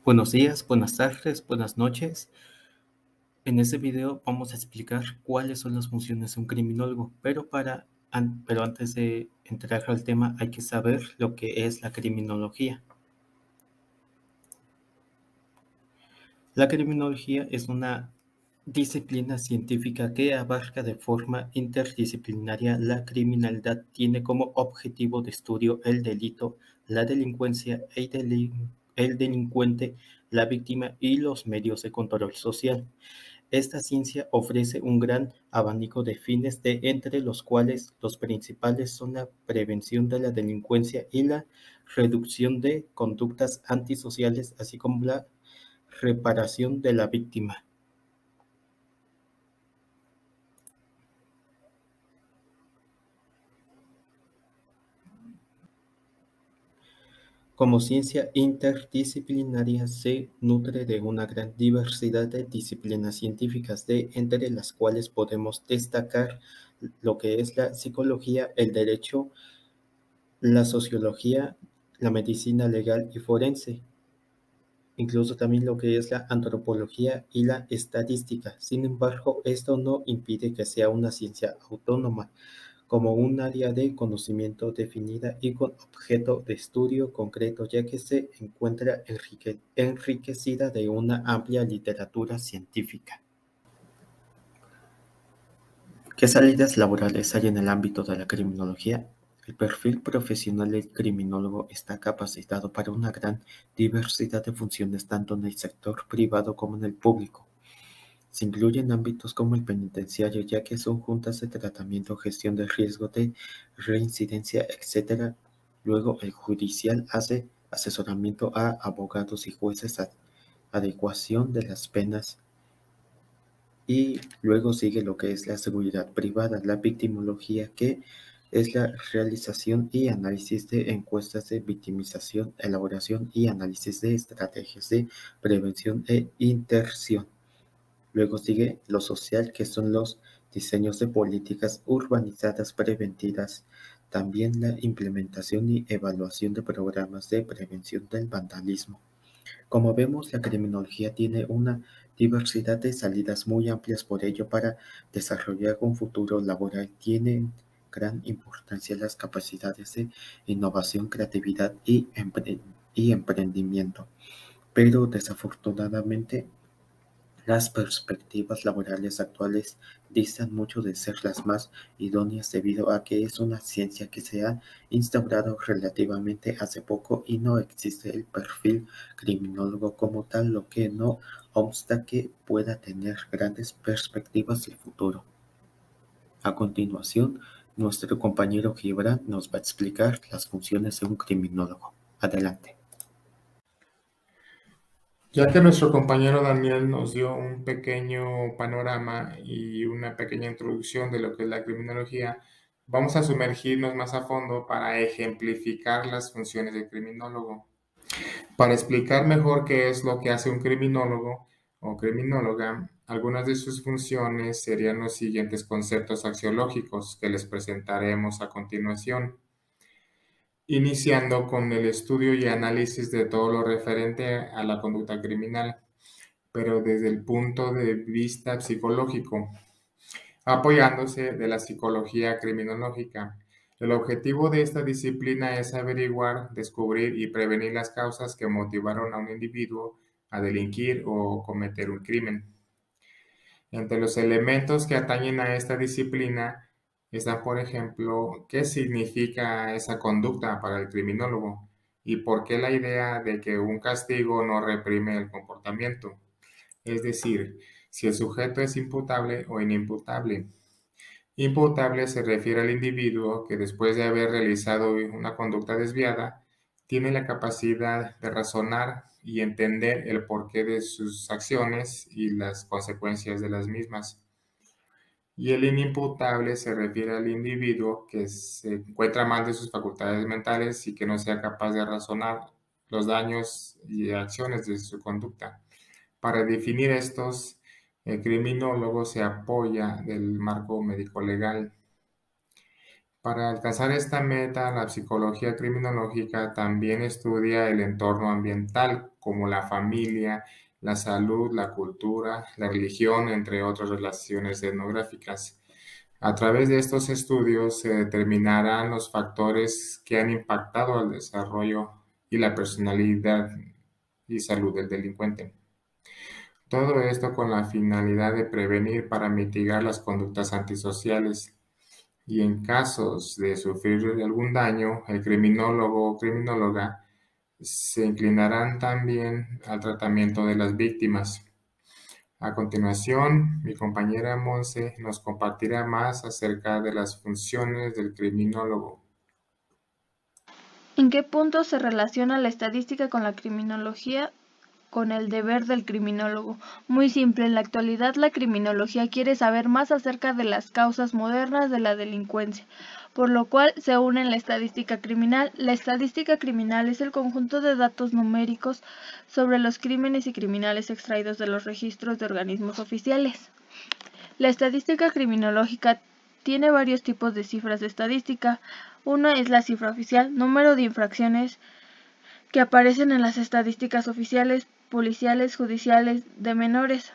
Buenos días, buenas tardes, buenas noches. En este video vamos a explicar cuáles son las funciones de un criminólogo, pero antes de entrar al tema hay que saber lo que es la criminología. La criminología es una disciplina científica que abarca de forma interdisciplinaria la criminalidad. Tiene como objetivo de estudio el delito, la delincuencia, el delincuente, la víctima y los medios de control social. Esta ciencia ofrece un gran abanico de fines, entre los cuales los principales son la prevención de la delincuencia y la reducción de conductas antisociales, así como la reparación de la víctima. Como ciencia interdisciplinaria, se nutre de una gran diversidad de disciplinas científicas, entre las cuales podemos destacar lo que es la psicología, el derecho, la sociología, la medicina legal y forense, incluso también lo que es la antropología y la estadística. Sin embargo, esto no impide que sea una ciencia autónoma, como un área de conocimiento definida y con objeto de estudio concreto, ya que se encuentra enriquecida de una amplia literatura científica. ¿Qué salidas laborales hay en el ámbito de la criminología? El perfil profesional del criminólogo está capacitado para una gran diversidad de funciones tanto en el sector privado como en el público. Se incluyen ámbitos como el penitenciario, ya que son juntas de tratamiento, gestión de riesgo de reincidencia, etc. Luego el judicial hace asesoramiento a abogados y jueces, adecuación de las penas, y luego sigue lo que es la seguridad privada, la victimología, que es la realización y análisis de encuestas de victimización, elaboración y análisis de estrategias de prevención e intervención. Luego sigue lo social, que son los diseños de políticas urbanizadas preventivas, también la implementación y evaluación de programas de prevención del vandalismo. Como vemos, la criminología tiene una diversidad de salidas muy amplias, por ello, para desarrollar un futuro laboral tienen gran importancia las capacidades de innovación, creatividad y emprendimiento. Pero desafortunadamente, las perspectivas laborales actuales distan mucho de ser las más idóneas debido a que es una ciencia que se ha instaurado relativamente hace poco y no existe el perfil criminólogo como tal, lo que no obsta que pueda tener grandes perspectivas del futuro. A continuación, nuestro compañero Gibran nos va a explicar las funciones de un criminólogo. Adelante. Ya que nuestro compañero Daniel nos dio un pequeño panorama y una pequeña introducción de lo que es la criminología, vamos a sumergirnos más a fondo para ejemplificar las funciones del criminólogo. Para explicar mejor qué es lo que hace un criminólogo o criminóloga, algunas de sus funciones serían los siguientes conceptos axiológicos que les presentaremos a continuación, iniciando con el estudio y análisis de todo lo referente a la conducta criminal, pero desde el punto de vista psicológico, apoyándose de la psicología criminológica. El objetivo de esta disciplina es averiguar, descubrir y prevenir las causas que motivaron a un individuo a delinquir o cometer un crimen. Entre los elementos que atañen a esta disciplina están, por ejemplo, qué significa esa conducta para el criminólogo y por qué la idea de que un castigo no reprime el comportamiento. Es decir, si el sujeto es imputable o inimputable. Imputable se refiere al individuo que después de haber realizado una conducta desviada, tiene la capacidad de razonar y entender el porqué de sus acciones y las consecuencias de las mismas. Y el inimputable se refiere al individuo que se encuentra mal de sus facultades mentales y que no sea capaz de razonar los daños y acciones de su conducta. Para definir estos, el criminólogo se apoya del marco médico-legal. Para alcanzar esta meta, la psicología criminológica también estudia el entorno ambiental, como la familia, la salud, la cultura, la religión, entre otras relaciones etnográficas. A través de estos estudios se determinarán los factores que han impactado al desarrollo y la personalidad y salud del delincuente. Todo esto con la finalidad de prevenir para mitigar las conductas antisociales y en casos de sufrir algún daño, el criminólogo o criminóloga se inclinarán también al tratamiento de las víctimas. A continuación, mi compañera Monse nos compartirá más acerca de las funciones del criminólogo. ¿En qué punto se relaciona la estadística con la criminología? Con el deber del criminólogo. Muy simple, en la actualidad la criminología quiere saber más acerca de las causas modernas de la delincuencia, por lo cual se une en la estadística criminal. La estadística criminal es el conjunto de datos numéricos sobre los crímenes y criminales extraídos de los registros de organismos oficiales. La estadística criminológica tiene varios tipos de cifras de estadística. Una es la cifra oficial, número de infracciones que aparecen en las estadísticas oficiales, policiales, judiciales, de menores.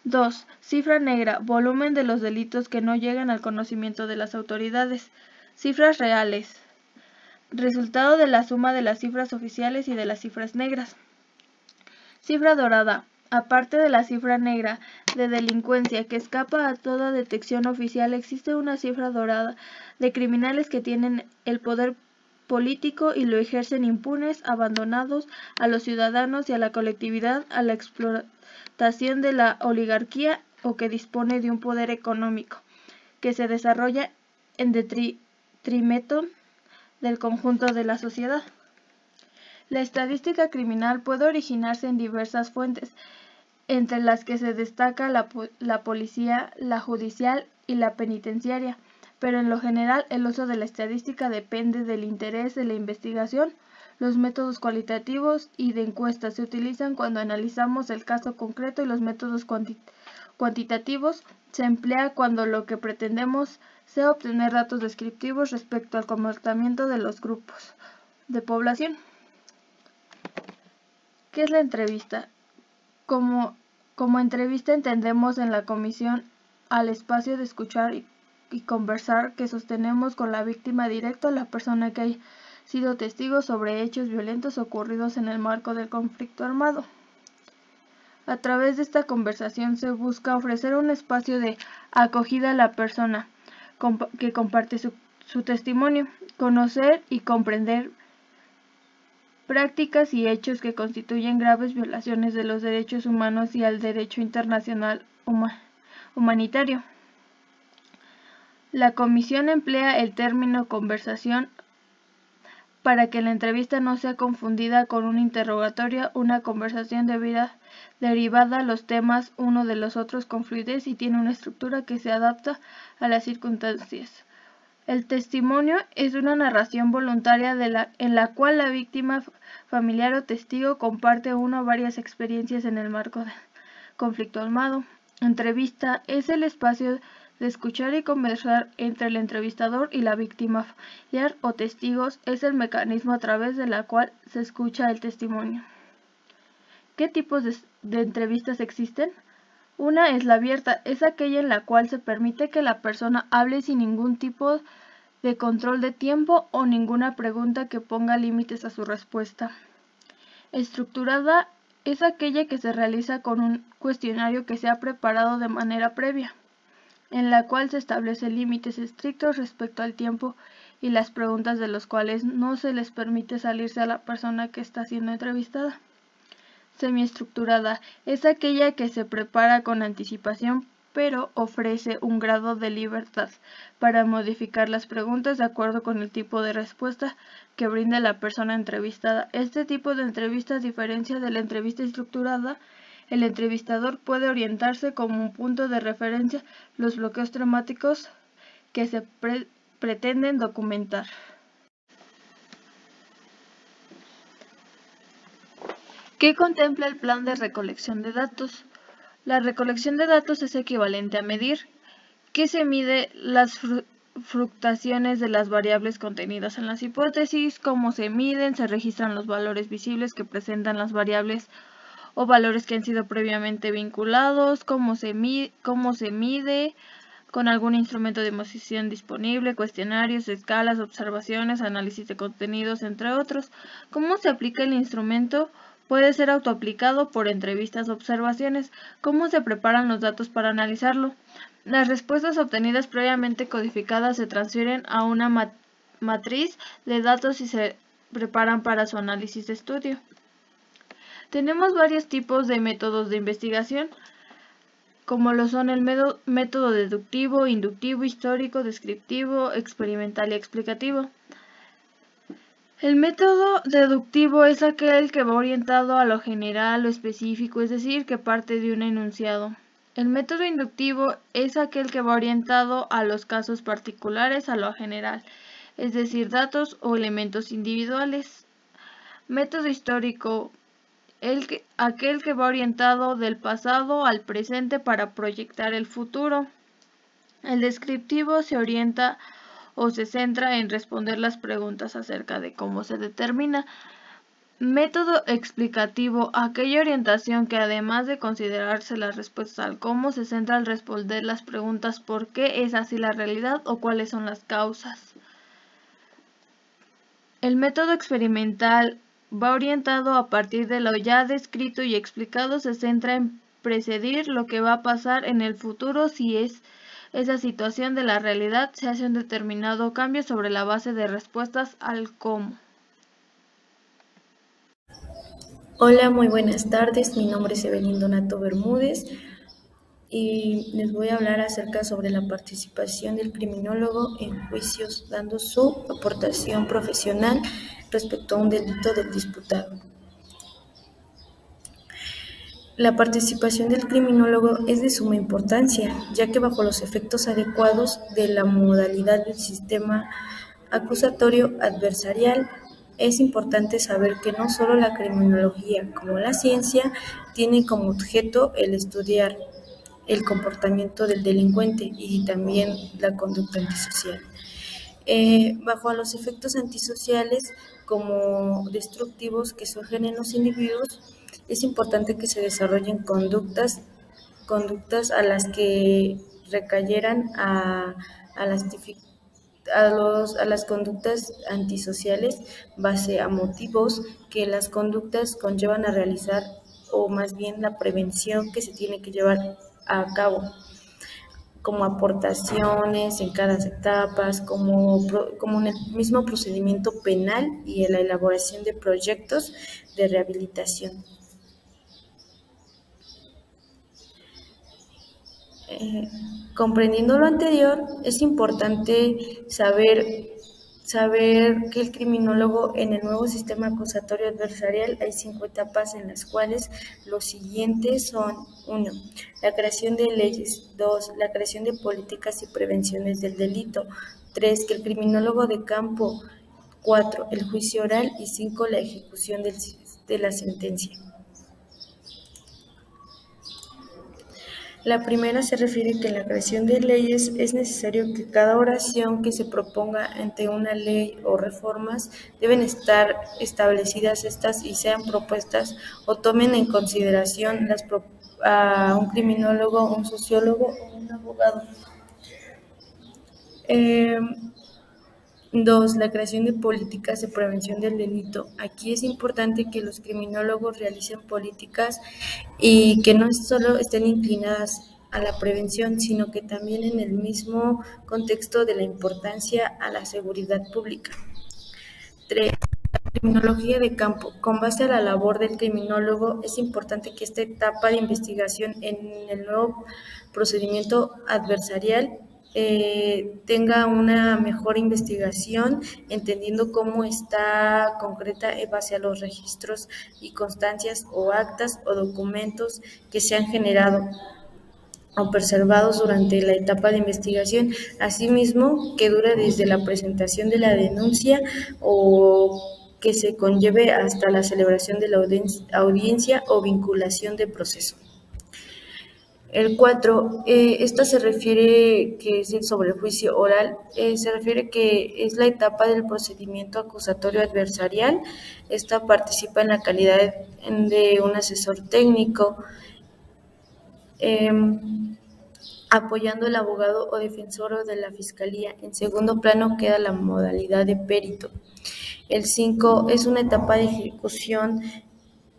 2. Cifra negra, volumen de los delitos que no llegan al conocimiento de las autoridades. Cifras reales, resultado de la suma de las cifras oficiales y de las cifras negras. Cifra dorada, aparte de la cifra negra de delincuencia que escapa a toda detección oficial, existe una cifra dorada de criminales que tienen el poder político y lo ejercen impunes, abandonados a los ciudadanos y a la colectividad a la explotación de la oligarquía o que dispone de un poder económico que se desarrolla en detrimento del conjunto de la sociedad. La estadística criminal puede originarse en diversas fuentes, entre las que se destaca la policía, la judicial y la penitenciaria, pero en lo general el uso de la estadística depende del interés de la investigación. Los métodos cualitativos y de encuestas se utilizan cuando analizamos el caso concreto y los métodos cuantitativos se emplea cuando lo que pretendemos sea obtener datos descriptivos respecto al comportamiento de los grupos de población. ¿Qué es la entrevista? Como entrevista entendemos en la comisión al espacio de escuchar y conversar que sostenemos con la víctima directa a la persona que haya sido testigo sobre hechos violentos ocurridos en el marco del conflicto armado. A través de esta conversación se busca ofrecer un espacio de acogida a la persona que comparte su testimonio, conocer y comprender prácticas y hechos que constituyen graves violaciones de los derechos humanos y al derecho internacional humanitario. La comisión emplea el término conversación para que la entrevista no sea confundida con un interrogatorio. Una conversación derivada los temas uno de los otros con fluidez y tiene una estructura que se adapta a las circunstancias. El testimonio es una narración voluntaria en la cual la víctima, familiar o testigo comparte una o varias experiencias en el marco del conflicto armado. Entrevista es el espacio de escuchar y conversar entre el entrevistador y la víctima. Familiar o testigos es el mecanismo a través de la cual se escucha el testimonio. ¿Qué tipos de entrevistas existen? Una es la abierta, es aquella en la cual se permite que la persona hable sin ningún tipo de control de tiempo o ninguna pregunta que ponga límites a su respuesta. Estructurada es aquella que se realiza con un cuestionario que se ha preparado de manera previa, en la cual se establecen límites estrictos respecto al tiempo y las preguntas de los cuales no se les permite salirse a la persona que está siendo entrevistada. Semiestructurada es aquella que se prepara con anticipación pero ofrece un grado de libertad para modificar las preguntas de acuerdo con el tipo de respuesta que brinda la persona entrevistada. Este tipo de entrevista, a diferencia de la entrevista estructurada, el entrevistador puede orientarse como un punto de referencia los bloqueos temáticos que se pretenden documentar. ¿Qué contempla el plan de recolección de datos? La recolección de datos es equivalente a medir. ¿Qué se mide? Las fluctuaciones de las variables contenidas en las hipótesis, cómo se miden, se registran los valores visibles que presentan las variables o valores que han sido previamente vinculados, cómo se mide con algún instrumento de medición disponible, cuestionarios, escalas, observaciones, análisis de contenidos, entre otros. Cómo se aplica el instrumento puede ser autoaplicado por entrevistas o observaciones. Cómo se preparan los datos para analizarlo. Las respuestas obtenidas previamente codificadas se transfieren a una matriz de datos y se preparan para su análisis de estudio. Tenemos varios tipos de métodos de investigación, como lo son el método deductivo, inductivo, histórico, descriptivo, experimental y explicativo. El método deductivo es aquel que va orientado a lo general o específico, es decir, que parte de un enunciado. El método inductivo es aquel que va orientado a los casos particulares, a lo general, es decir, datos o elementos individuales. Método histórico, aquel que va orientado del pasado al presente para proyectar el futuro. El descriptivo se orienta o se centra en responder las preguntas acerca de cómo se determina. Método explicativo, aquella orientación que además de considerarse las respuestas al cómo, se centra en responder las preguntas por qué es así la realidad o cuáles son las causas. El método experimental va orientado a partir de lo ya descrito y explicado, se centra en predecir lo que va a pasar en el futuro si esa situación de la realidad se hace un determinado cambio sobre la base de respuestas al cómo. Hola, muy buenas tardes. Mi nombre es Evelyn Donato Bermúdez y les voy a hablar acerca sobre la participación del criminólogo en juicios, dando su aportación profesional respecto a un delito del disputado. La participación del criminólogo es de suma importancia, ya que bajo los efectos adecuados de la modalidad del sistema acusatorio adversarial, es importante saber que no solo la criminología, como la ciencia, tiene como objeto el estudiar el comportamiento del delincuente y también la conducta antisocial. Bajo los efectos antisociales como destructivos que surgen en los individuos, es importante que se desarrollen conductas a las que recayeran a las conductas antisociales base a motivos que las conductas conllevan a realizar, o más bien la prevención que se tiene que llevar a cabo, como aportaciones en cada etapa, como en el mismo procedimiento penal y en la elaboración de proyectos de rehabilitación. Comprendiendo lo anterior, es importante saber que el criminólogo en el nuevo sistema acusatorio adversarial hay 5 etapas en las cuales los siguientes son: 1. La creación de leyes. 2. La creación de políticas y prevenciones del delito. 3. Que el criminólogo de campo. 4. El juicio oral. Y 5. La ejecución de la sentencia. La primera se refiere que en la creación de leyes es necesario que cada oración que se proponga ante una ley o reformas deben estar establecidas estas y sean propuestas o tomen en consideración a un criminólogo, un sociólogo o un abogado. 2. La creación de políticas de prevención del delito. Aquí es importante que los criminólogos realicen políticas y que no solo estén inclinadas a la prevención, sino que también en el mismo contexto de la importancia a la seguridad pública. 3. La criminología de campo. Con base a la labor del criminólogo, es importante que esta etapa de investigación en el nuevo procedimiento adversarial tenga una mejor investigación, entendiendo cómo está concreta en base a los registros y constancias o actas o documentos que se han generado o preservados durante la etapa de investigación, asimismo que dura desde la presentación de la denuncia o que se conlleve hasta la celebración de la audiencia o vinculación de proceso. El 4, esta se refiere, que es sobre el juicio oral, se refiere que es la etapa del procedimiento acusatorio adversarial. Esta participa en la calidad de un asesor técnico, apoyando al abogado o defensor o de la fiscalía. En segundo plano queda la modalidad de perito. El 5 es una etapa de ejecución.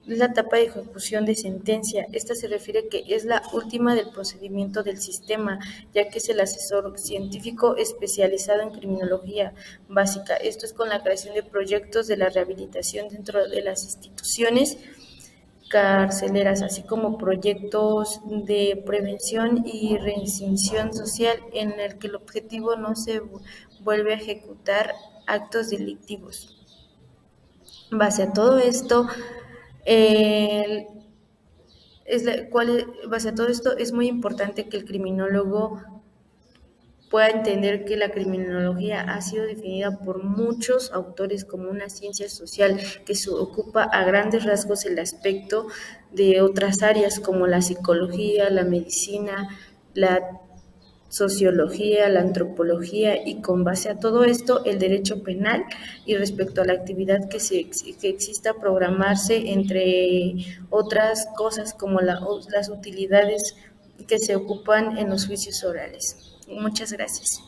Es la etapa de ejecución de sentencia. Esta se refiere que es la última del procedimiento del sistema, ya que es el asesor científico especializado en criminología básica. Esto es con la creación de proyectos de la rehabilitación dentro de las instituciones carceleras, así como proyectos de prevención y reinserción social en el que el objetivo no se vuelve a ejecutar actos delictivos. Base a todo esto, es muy importante que el criminólogo pueda entender que la criminología ha sido definida por muchos autores como una ciencia social que se ocupa a grandes rasgos el aspecto de otras áreas como la psicología, la medicina, la sociología, la antropología, y con base a todo esto el derecho penal, y respecto a la actividad que exista programarse, entre otras cosas como las utilidades que se ocupan en los juicios orales. Muchas gracias.